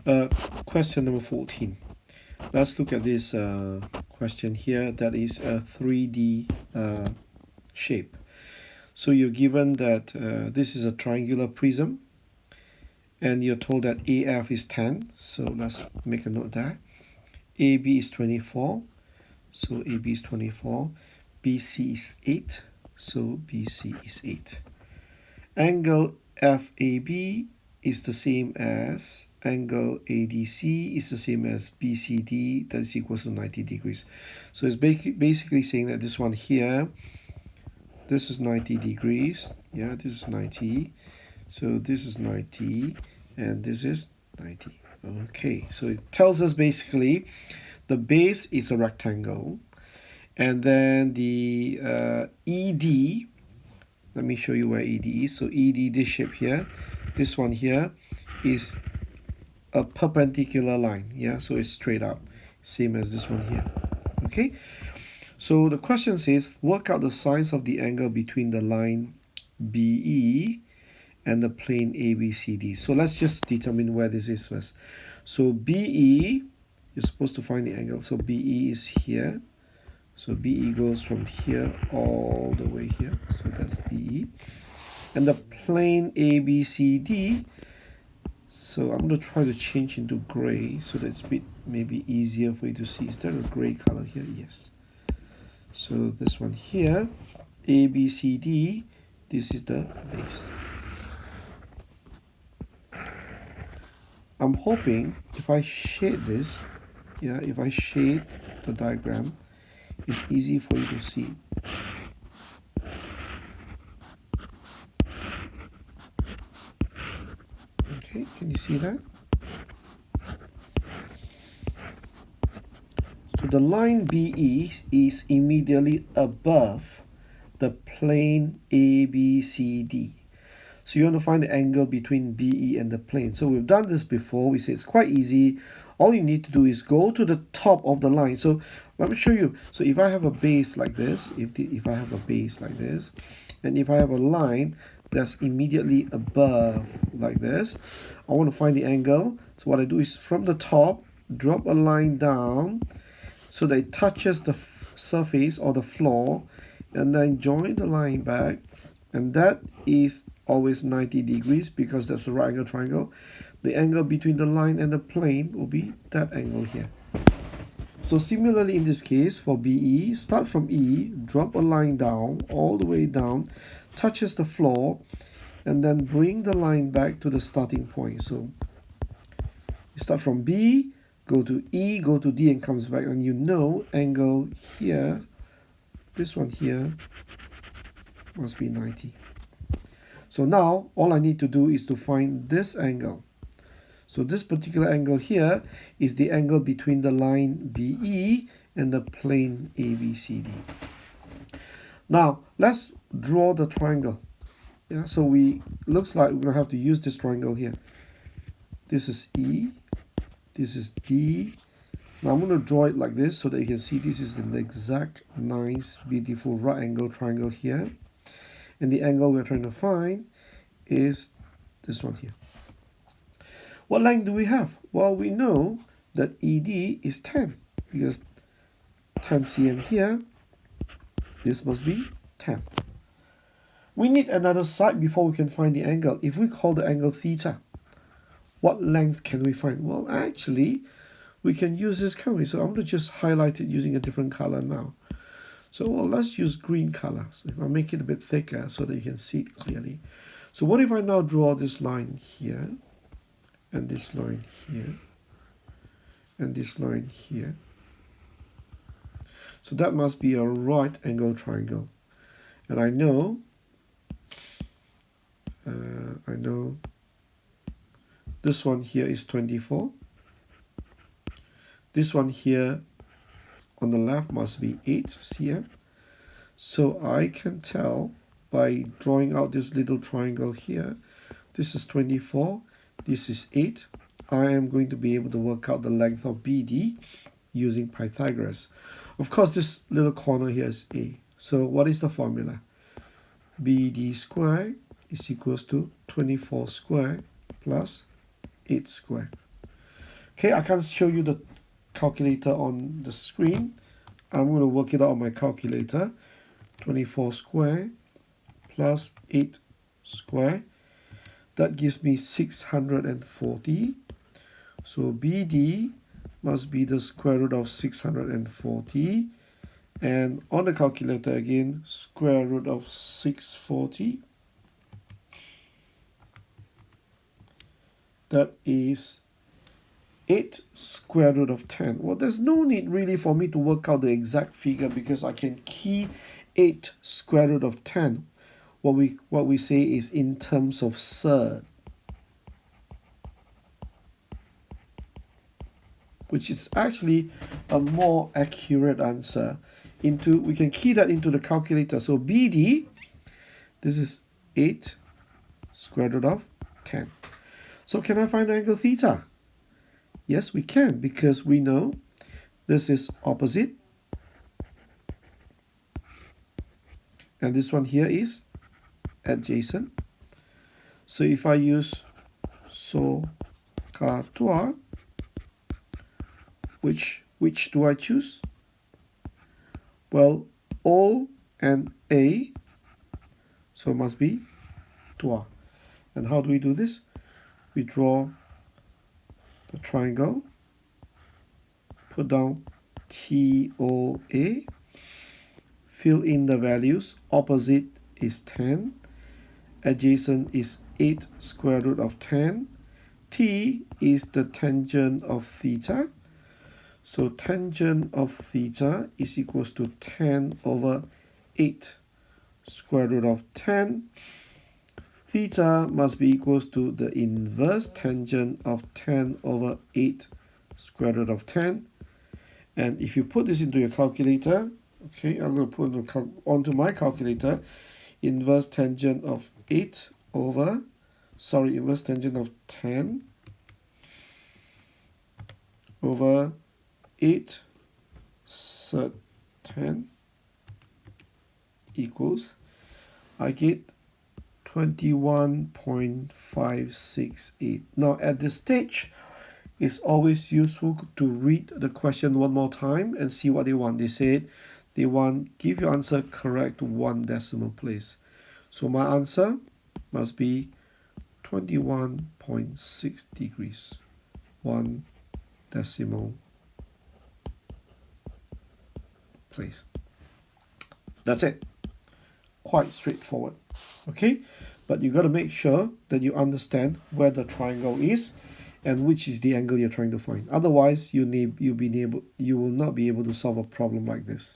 Uh, Question number 14. Let's look at this question here. That is a 3D shape. So you're given that this is a triangular prism, and you're told that AF is 10. So let's make a note there. AB is 24. So AB is 24. BC is 8. So BC is 8. Angle FAB is the same as angle ADC is the same as BCD, that is equals to 90 degrees. So it's basically saying that this one here, this is 90 degrees. Yeah, this is 90. So this is 90 and this is 90. Okay, so it tells us basically the base is a rectangle, and then the ED, let me show you where ED is. So ED, this shape here, this one here is a perpendicular line. Yeah, so it's straight up, same as this one here. Okay, so the question says work out the size of the angle between the line BE and the plane ABCD. So let's just determine where this is first. So BE, you're supposed to find the angle. So BE is here. So BE goes from here all the way here. So that's BE. And the plane ABCD, so I'm going to try to change into gray so that it's a bit maybe easier for you to see. Is there a gray color here? Yes. So this one here, ABCD, this is the base. I'm hoping if I shade this, yeah, if I shade the diagram, it's easy for you to see. Okay, can you see that? So the line BE is immediately above the plane ABCD. So you want to find the angle between BE and the plane. So we've done this before. We say it's quite easy. All you need to do is go to the top of the line. So let me show you. So if I have a base like this, if I have a base like this, and if I have a line that's immediately above like this, I want to find the angle. So what I do is from the top, drop a line down so that it touches the surface or the floor, and then join the line back, and that is always 90 degrees because that's a right angle triangle. The angle between the line and the plane will be that angle here. So similarly in this case for BE, start from E, drop a line down all the way down, touches the floor, and then bring the line back to the starting point. So you start from B, go to E, go to D, and comes back, and you know angle here, this one here, must be 90. So now all I need to do is to find this angle. So this particular angle here is the angle between the line BE and the plane ABCD. Now let's draw the triangle. Yeah, so looks like we're gonna have to use this triangle here. This is E, this is D. Now I'm going to draw it like this so that you can see this is an exact, nice, beautiful right angle triangle here. And the angle we're trying to find is this one here. What length do we have? Well, we know that ED is 10 because 10 cm here, this must be 10. We need another side before we can find the angle. If we call the angle theta, what length can we find? Well, actually, we can use this color. So I'm going to just highlight it using a different color now. So well, let's use green color. So if I make it a bit thicker so that you can see it clearly. So what if I now draw this line here, and this line here, and this line here? So that must be a right angle triangle. And I know this one here is 24. This one here on the left must be 8 cm. So I can tell by drawing out this little triangle here, this is 24, this is 8. I am going to be able to work out the length of BD using Pythagoras. Of course, this little corner here is A. So what is the formula? BD squared is equals to 24 squared plus 8 squared. Okay, I can't show you the calculator on the screen. I'm going to work it out on my calculator. 24 square plus 8 square. That gives me 640. So BD must be the square root of 640. And on the calculator again, square root of 640. That is 8 square root of 10. Well, there's no need really for me to work out the exact figure because I can key 8 square root of 10. What we say is in terms of surd, which is actually a more accurate answer. We can key that into the calculator. So BD, this is 8 square root of 10. So can I find angle theta? Yes, we can, because we know this is opposite. And this one here is adjacent. So if I use SOHCAHTOA, which do I choose? Well, O and A, so it must be TOA. And how do we do this? We draw the triangle, put down TOA, fill in the values. Opposite is 10, adjacent is 8 square root of 10. T is the tangent of theta. So tangent of theta is equals to 10 over 8 square root of 10. Theta must be equals to the inverse tangent of 10 over 8 square root of 10. And if you put this into your calculator, okay, I'm going to put it onto my calculator, inverse tangent of 10 over 8 sub 10 equals, I get 21.568. Now at this stage, it's always useful to read the question one more time and see what they want. They said they want give your answer correct 1 decimal place. So my answer must be 21.6 degrees, 1 decimal place. That's it. Quite straightforward. Okay, but you got to make sure that you understand where the triangle is and which is the angle you're trying to find. Otherwise, you will not be able to solve a problem like this.